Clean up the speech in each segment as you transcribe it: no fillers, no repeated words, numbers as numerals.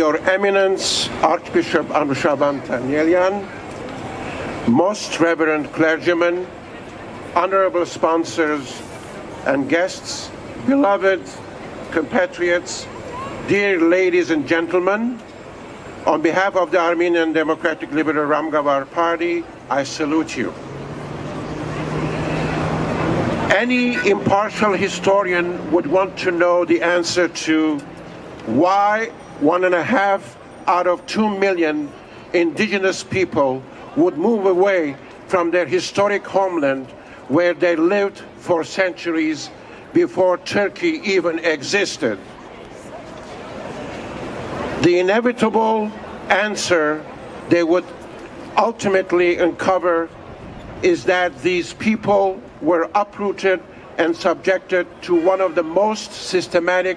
Your Eminence, Archbishop Anushirvan Tarpinian, Most Reverend clergymen, honorable sponsors and guests, beloved compatriots, dear ladies and gentlemen, on behalf of the Armenian Democratic Liberal Ramgavar Party, I salute you. Any impartial historian would want to know the answer to why 1.5 out of 2 million indigenous people would move away from their historic homeland where they lived for centuries before Turkey even existed. The inevitable answer they would ultimately uncover is that these people were uprooted and subjected to one of the most systematic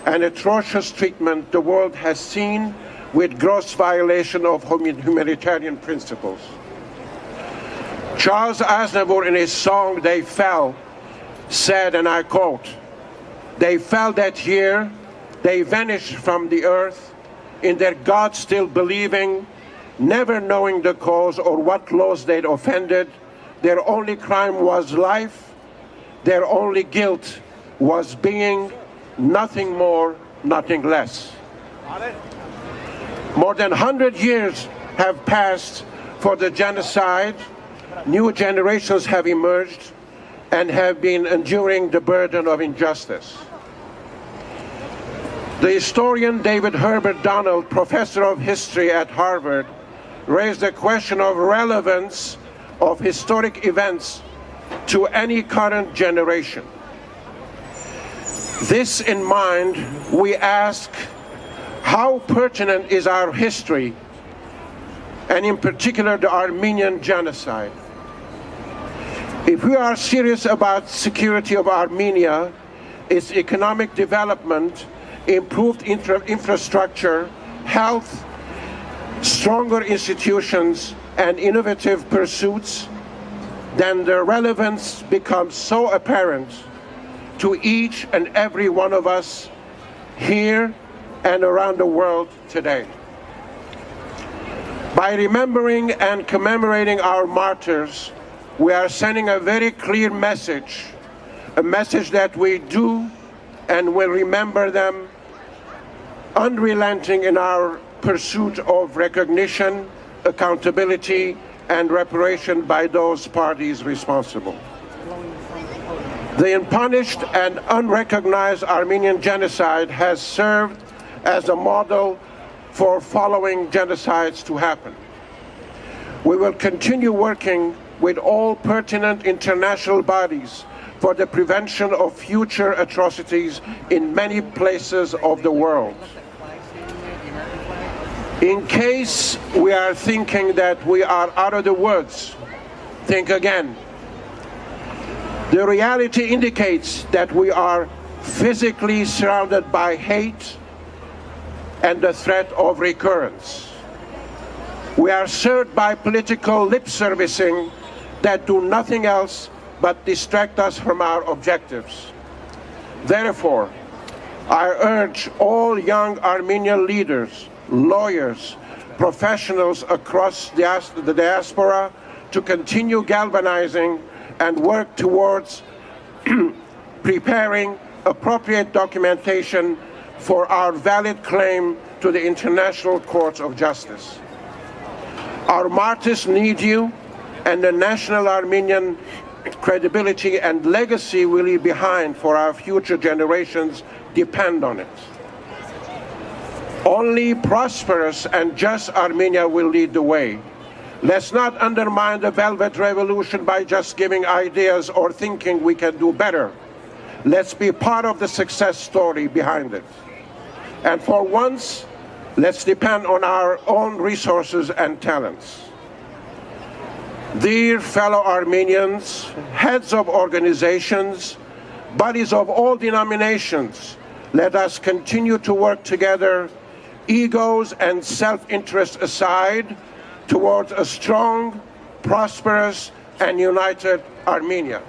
and atrocious treatment the world has seen, with gross violation of humanitarian principles. Charles Aznavour, in his song "They Fell," said, and I quote, "They fell that year, they vanished from the earth, in their God still believing, never knowing the cause or what laws they'd offended. Their only crime was life, their only guilt was being, nothing more, nothing less." More than 100 years have passed for the genocide. New generations have emerged and have been enduring the burden of injustice. The historian David Herbert Donald, professor of history at Harvard, raised the question of relevance of historic events to any current generation. This in mind, we ask, how pertinent is our history, and in particular the Armenian genocide? If we are serious about security of Armenia, its economic development, improved infrastructure, health, stronger institutions, and innovative pursuits, then the relevance becomes so apparent to each and every one of us here and around the world today. By remembering and commemorating our martyrs, we are sending a very clear message, a message that we do and will remember them, unrelenting in our pursuit of recognition, accountability, and reparation by those parties responsible. The unpunished and unrecognized Armenian genocide has served as a model for following genocides to happen. We will continue working with all pertinent international bodies for the prevention of future atrocities in many places of the world. In case we are thinking that we are out of the woods, think again. The reality indicates that we are physically surrounded by hate and the threat of recurrence. We are served by political lip servicing that do nothing else but distract us from our objectives. Therefore, I urge all young Armenian leaders, lawyers, professionals across the diaspora to continue galvanizing and work towards preparing appropriate documentation for our valid claim to the International Court of Justice. Our martyrs need you, and the national Armenian credibility and legacy we leave behind for our future generations depend on it. Only prosperous and just Armenia will lead the way. Let's not undermine the Velvet Revolution by just giving ideas or thinking we can do better. Let's be part of the success story behind it. And for once, let's depend on our own resources and talents. Dear fellow Armenians, heads of organizations, bodies of all denominations, let us continue to work together, egos and self-interest aside, towards a strong, prosperous, and united Armenia.